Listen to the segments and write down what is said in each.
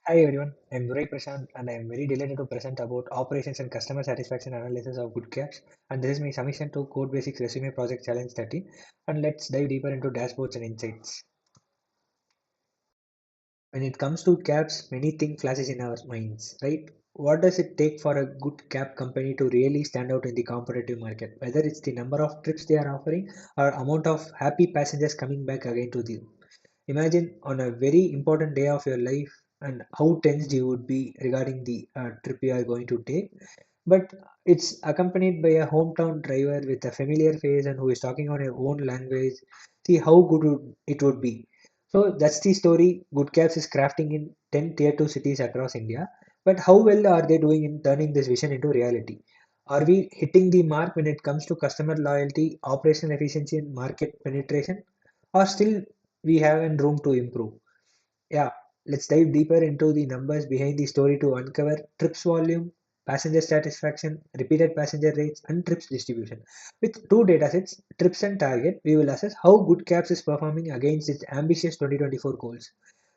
Hi everyone, I'm Durai Prashant and I'm very delighted to present about operations and customer satisfaction analysis of good cabs. And this is my submission to Codebasics Resume Project Challenge 13. And let's dive deeper into dashboards and insights. When it comes to cabs, many things flashes in our minds, right? What does it take for a good cab company to really stand out in the competitive market? Whether it's the number of trips they are offering or amount of happy passengers coming back again to them. Imagine on a very important day of your life and how tensed you would be regarding the trip you are going to take. But it's accompanied by a hometown driver with a familiar face and who is talking on your own language. See how it would be. So that's the story Good Cabs is crafting in 10 tier 2 cities across India. But how well are they doing in turning this vision into reality? Are we hitting the mark when it comes to customer loyalty, operational efficiency, and market penetration? Or still we have room to improve? Yeah, let's dive deeper into the numbers behind the story to uncover trips volume, passenger satisfaction, repeated passenger rates, and trips distribution. With two datasets, trips and target, we will assess how Good Cabs is performing against its ambitious 2024 goals.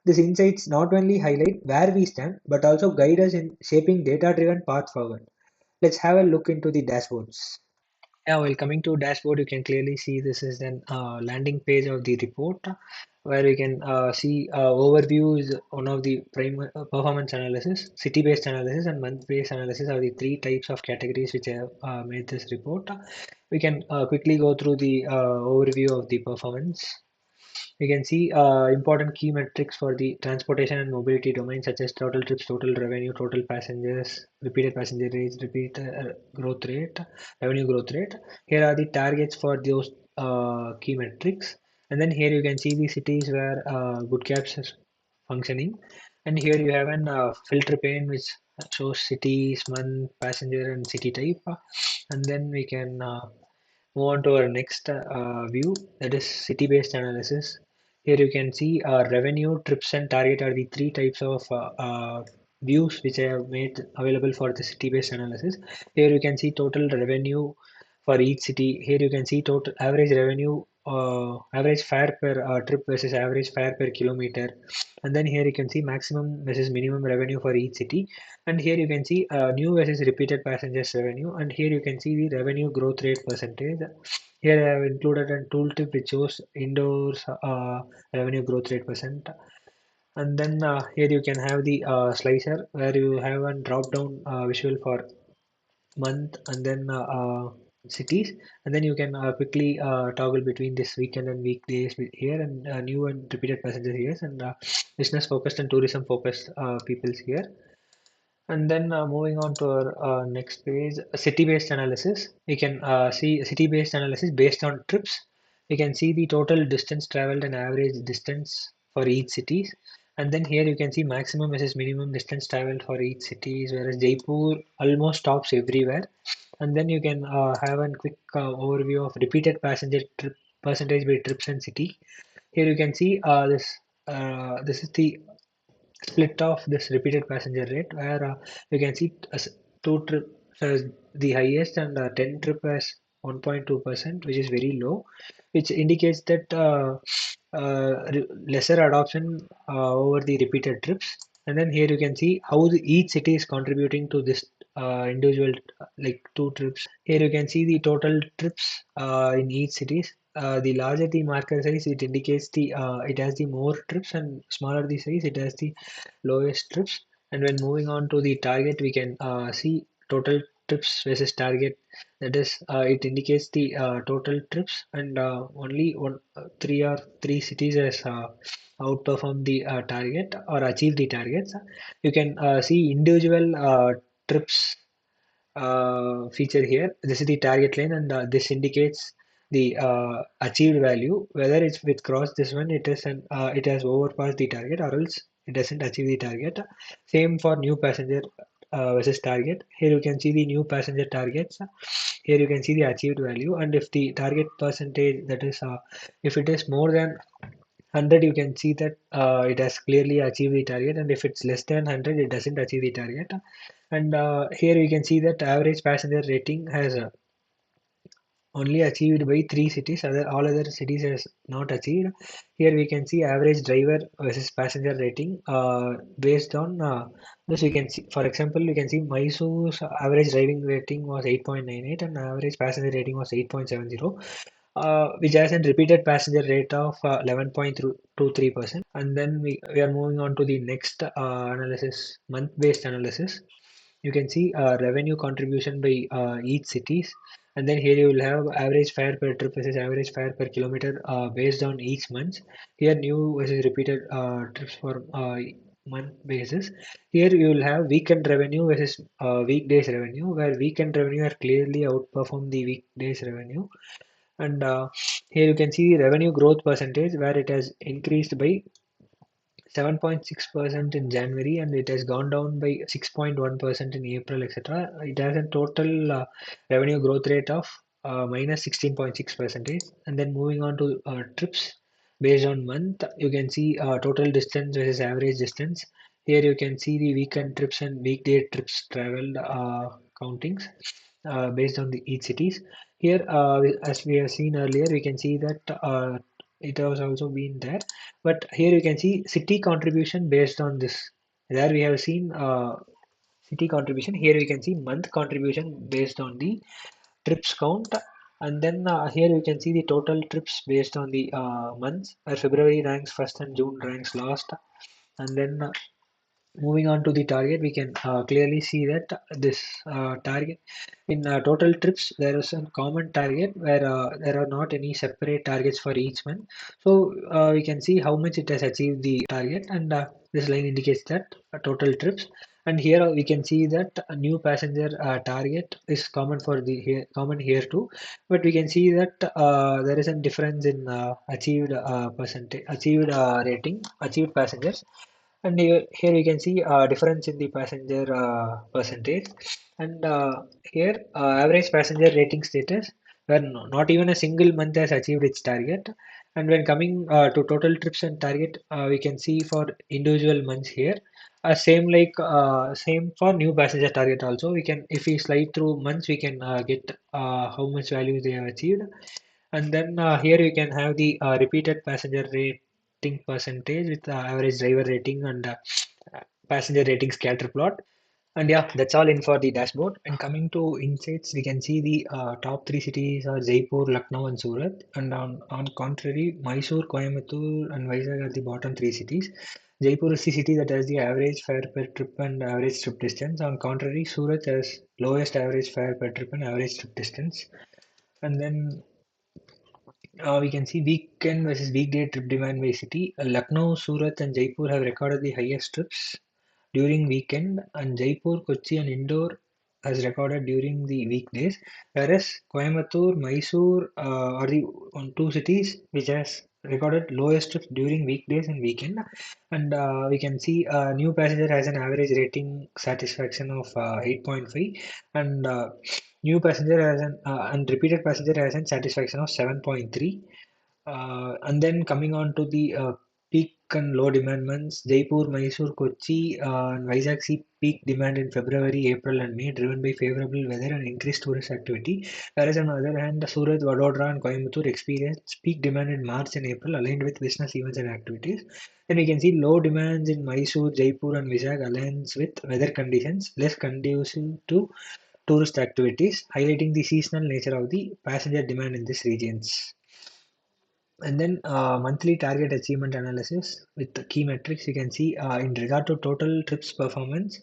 These insights not only highlight where we stand, but also guide us in shaping data-driven path forward. Let's have a look into the dashboards. Yeah, while coming to dashboard, you can clearly see this is an landing page of the report where you can see overview is one of the performance analysis, city-based analysis, and month-based analysis are the three types of categories which I have made this report. We can quickly go through the overview of the performance. We can see important key metrics for the transportation and mobility domain, such as total trips, total revenue, total passengers, repeated passenger rates, repeat growth rate, revenue growth rate. Here are the targets for those key metrics. And then here you can see the cities where good cabs is functioning. And here you have an filter pane which shows cities, month, passenger, and city type. And then we can move on to our next view, that is city-based analysis. Here you can see revenue, trips, and target are the three types of views which I have made available for the city-based analysis. Here you can see total revenue for each city. Here you can see total average revenue, average fare per trip versus average fare per kilometer. And then here you can see maximum versus minimum revenue for each city. And here you can see new versus repeated passengers revenue. And here you can see the revenue growth rate percentage. Here I have included a tooltip which shows indoors revenue growth rate percent. And then here you can have the slicer where you have a drop down visual for month and then cities, and then you can quickly toggle between this weekend and weekdays here and new and repeated passengers here and business focused and tourism focused peoples here. And then moving on to our next page, city-based analysis. We can see city-based analysis based on trips. We can see the total distance traveled and average distance for each cities. And then here you can see maximum versus minimum distance traveled for each cities, whereas Jaipur almost stops everywhere. And then you can have a quick overview of repeated passenger trip percentage by trips and city. Here you can see this is the split of this repeated passenger rate where you can see two trips as the highest and 10 trip as 1.2%, which is very low, which indicates that lesser adoption over the repeated trips. And then here you can see how each city is contributing to this individual like two trips. Here you can see the total trips in each cities. The larger the marker size, it indicates it has the more trips, and smaller the size, it has the lowest trips. And when moving on to the target, we can see total trips versus target. That is, it indicates the total trips, and only three cities has outperformed the target or achieved the targets. You can see individual trips feature here. This is the target line, and this indicates the achieved value. Whether it's with cross this one, it has overpassed the target, or else it doesn't achieve the target. Same for new passenger versus target. Here you can see the new passenger targets. Here you can see the achieved value, and if the target percentage, that is, if it is more than 100, you can see that it has clearly achieved the target, and if it's less than 100, it doesn't achieve the target. And here you can see that average passenger rating has only achieved by three cities. All other cities has not achieved. Here we can see average driver versus passenger rating based on this. We can see, for example, we can see Mysore's average driving rating was 8.98 and average passenger rating was 8.70, which has a repeated passenger rate of 11.23%. And then we are moving on to the next analysis, month-based analysis. You can see revenue contribution by each cities, and then here you will have average fare per trip versus average fare per kilometer based on each month. Here new versus repeated trips for month basis. Here you will have weekend revenue versus weekdays revenue, where weekend revenue are clearly outperform the weekdays revenue. And here you can see revenue growth percentage, where it has increased by 7.6% in January and it has gone down by 6.1% in April, etc. It has a total revenue growth rate of minus 16.6%. And then moving on to trips based on month, you can see total distance versus average distance. Here you can see the weekend trips and weekday trips traveled countings based on the each cities. Here, as we have seen earlier, we can see that it has also been there, but here you can see city contribution based on this. There we have seen city contribution. Here we can see month contribution based on the trips count. And then here you can see the total trips based on the months, where February ranks first and June ranks last. And then moving on to the target, we can clearly see that this target in total trips, there is a common target where there are not any separate targets for each one. So we can see how much it has achieved the target, and this line indicates that total trips. And here we can see that a new passenger target is common for the here, common here too. But we can see that there is a difference in achieved percentage, achieved rating, achieved passengers. And here we can see a difference in the passenger percentage. And here average passenger rating status, where not even a single month has achieved its target. And when coming to total trips and target, we can see for individual months here. Same for new passenger target also. We can, if we slide through months, we can get how much value they have achieved. And then here you can have the repeated passenger rating percentage with average driver rating and passenger rating scatter plot. And yeah, that's all in for the dashboard. And coming to insights, we can see the top three cities are Jaipur, Lucknow, and Surat. And on contrary, Mysore, Coimbatore, and Vizag are the bottom three cities. Jaipur is the city that has the average fare per trip and average trip distance. On contrary, Surat has lowest average fare per trip and average trip distance. And then we can see weekend versus weekday trip demand by city. Lucknow, Surat, and Jaipur have recorded the highest trips during weekend, and Jaipur, Kochi, and Indore has recorded during the weekdays. Whereas Coimbatore, Mysore are the two cities which has recorded lowest trips during weekdays and weekend. And we can see new passenger has an average rating satisfaction of 8.5, and new passenger has an and repeated passenger has a satisfaction of 7.3. And then coming on to the peak and low demand months, Jaipur, Mysore, Kochi, and Vizag see peak demand in February, April, and May, driven by favorable weather and increased tourist activity. Whereas on the other hand, Surat, Vadodara, and Coimbatore experience peak demand in March and April, aligned with business events and activities. Then we can see low demands in Mysore, Jaipur, and Vizag aligns with weather conditions less conducive to tourist activities, highlighting the seasonal nature of the passenger demand in these regions. And then monthly target achievement analysis with the key metrics. You can see in regard to total trips performance,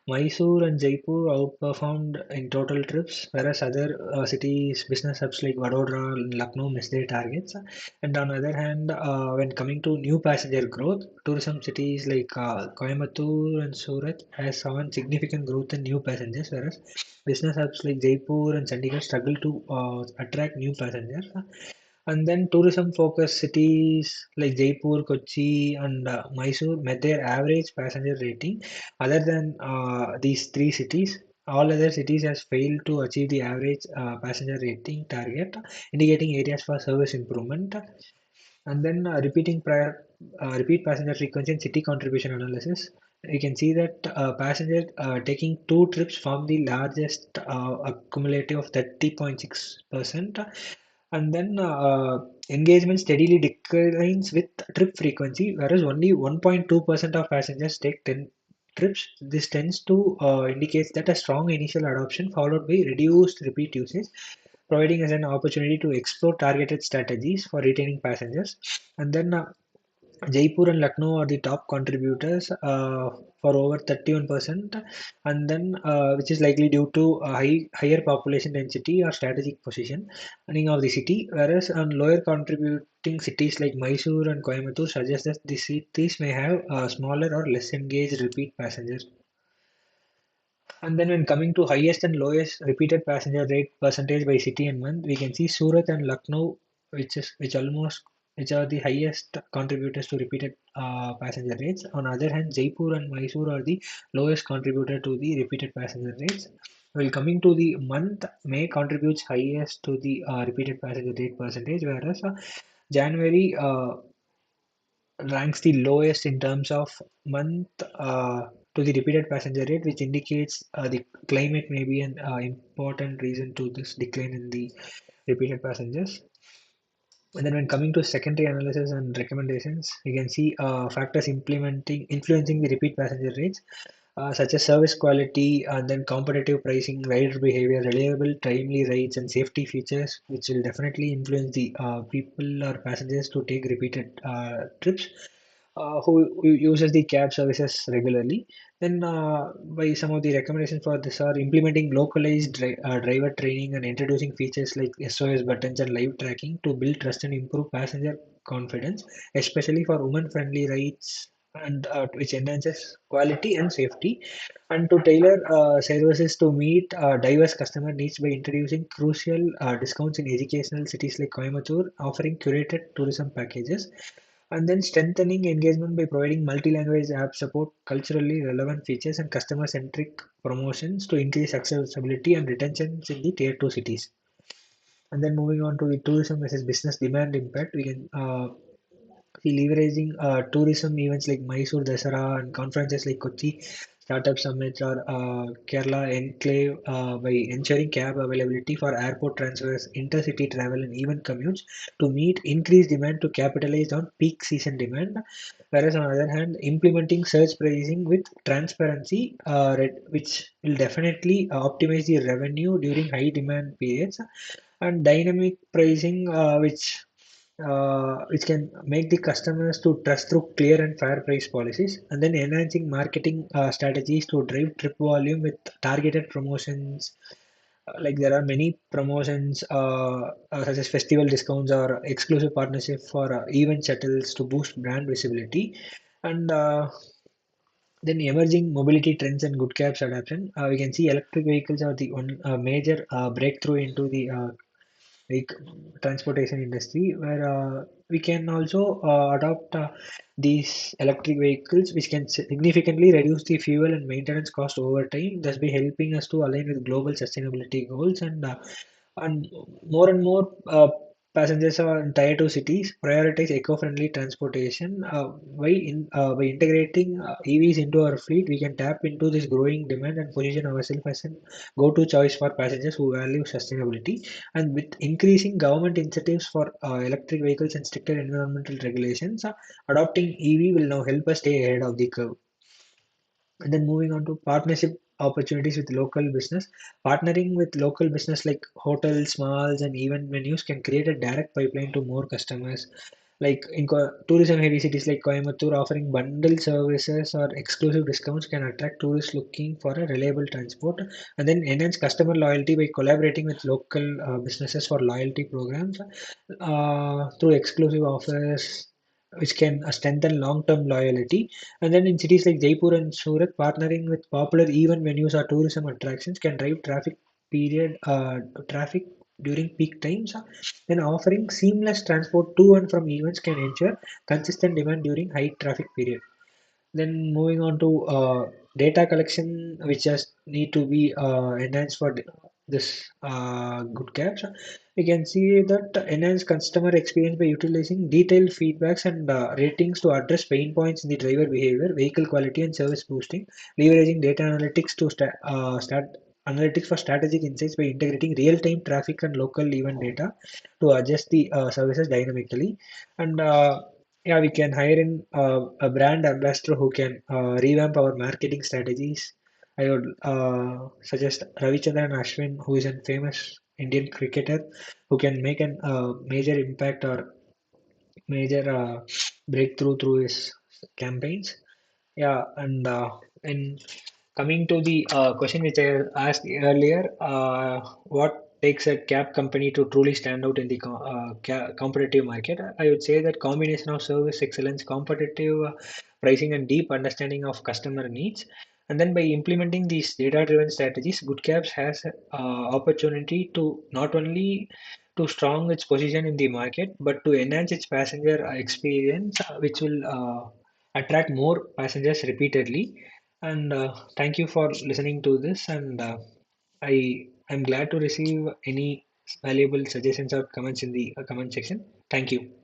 Mysore and Jaipur outperformed in total trips, whereas other cities, business hubs like Vadodara and Lucknow missed their targets. And on the other hand, when coming to new passenger growth, tourism cities like Coimbatore and Surat has shown significant growth in new passengers, whereas business hubs like Jaipur and Chandigarh struggle to attract new passengers. And then tourism focused cities like Jaipur, Kochi, and Mysore met their average passenger rating. Other than these three cities, all other cities has failed to achieve the average passenger rating target, indicating areas for service improvement. And then repeat passenger frequency and city contribution analysis. we can see that passengers taking two trips form the largest accumulative of 30.6%, and then engagement steadily declines with trip frequency, whereas only 1.2% of passengers take 10 trips. This tends to indicates that a strong initial adoption followed by reduced repeat usage, providing us an opportunity to explore targeted strategies for retaining passengers. And then Jaipur and Lucknow are the top contributors for over 31%, and then which is likely due to a higher population density or strategic positioning of the city, whereas on lower contributing cities like Mysore and Coimbatore suggest that the cities may have smaller or less engaged repeat passengers. And then when coming to highest and lowest repeated passenger rate percentage by city and month, we can see Surat and Lucknow, which are the highest contributors to repeated passenger rates. On the other hand, Jaipur and Mysore are the lowest contributor to the repeated passenger rates. Well, coming to the month, May contributes highest to the repeated passenger rate percentage, whereas January ranks the lowest in terms of month to the repeated passenger rate, which indicates the climate may be an important reason to this decline in the repeated passengers. And then when coming to secondary analysis and recommendations, we can see factors implementing influencing the repeat passenger rates, such as service quality and then competitive pricing, rider behavior, reliable, timely rides, and safety features, which will definitely influence the people or passengers to take repeated trips. Who uses the cab services regularly. Then, by some of the recommendations for this are implementing localized driver training and introducing features like SOS buttons and live tracking to build trust and improve passenger confidence, especially for women-friendly rides and which enhances quality and safety, and to tailor services to meet diverse customer needs by introducing crucial discounts in educational cities like Coimbatore, offering curated tourism packages, and then strengthening engagement by providing multi-language app support, culturally relevant features, and customer-centric promotions to increase accessibility and retention in the tier 2 cities. And then moving on to the tourism versus business demand impact, we can see leveraging tourism events like Mysore Dasara and conferences like Kochi Startup Summit or Kerala Enclave by ensuring cab availability for airport transfers, intercity travel, and even commutes to meet increased demand to capitalize on peak season demand. Whereas on the other hand, implementing surge pricing with transparency, which will definitely optimize the revenue during high demand periods, and dynamic pricing, which can make the customers to trust through clear and fair price policies, and then enhancing marketing strategies to drive trip volume with targeted promotions. Like there are many promotions such as festival discounts or exclusive partnership for event shuttles to boost brand visibility, and then emerging mobility trends and good cabs adoption. We can see electric vehicles are the one major breakthrough into the like transportation industry, where we can also adopt these electric vehicles which can significantly reduce the fuel and maintenance cost over time, thus be helping us to align with global sustainability goals, and more passengers are in tier 2 cities prioritize eco-friendly transportation. By integrating EVs into our fleet, we can tap into this growing demand and position ourselves as a go-to choice for passengers who value sustainability. And with increasing government incentives for electric vehicles and stricter environmental regulations, adopting EV will now help us stay ahead of the curve. And then moving on to partnership opportunities with local business. Partnering with local business like hotels, malls, and event venues can create a direct pipeline to more customers. Like in tourism heavy cities like Coimbatore, offering bundle services or exclusive discounts can attract tourists looking for a reliable transport, and then enhance customer loyalty by collaborating with local businesses for loyalty programs through exclusive offers, which can strengthen long-term loyalty. And then in cities like Jaipur and Surat, partnering with popular event venues or tourism attractions can drive traffic during peak times. Then offering seamless transport to and from events can ensure consistent demand during high traffic period. Then moving on to data collection, which just need to be enhanced for this good caps, we can see that enhance customer experience by utilizing detailed feedbacks and ratings to address pain points in the driver behavior, vehicle quality, and service boosting, leveraging data analytics to start analytics for strategic insights by integrating real-time traffic and local event data to adjust the services dynamically. And yeah, we can hire in a brand ambassador who can revamp our marketing strategies. I would suggest Ravichandran Ashwin, who is a famous Indian cricketer who can make an major impact or major breakthrough through his campaigns. Yeah, and coming to the question which I asked earlier, what takes a cab company to truly stand out in the competitive market? I would say that combination of service excellence, competitive pricing, and deep understanding of customer needs. And then by implementing these data-driven strategies, Good Cabs has opportunity to not only to strong its position in the market, but to enhance its passenger experience, which will attract more passengers repeatedly. And thank you for listening to this. And I am glad to receive any valuable suggestions or comments in the comment section. Thank you.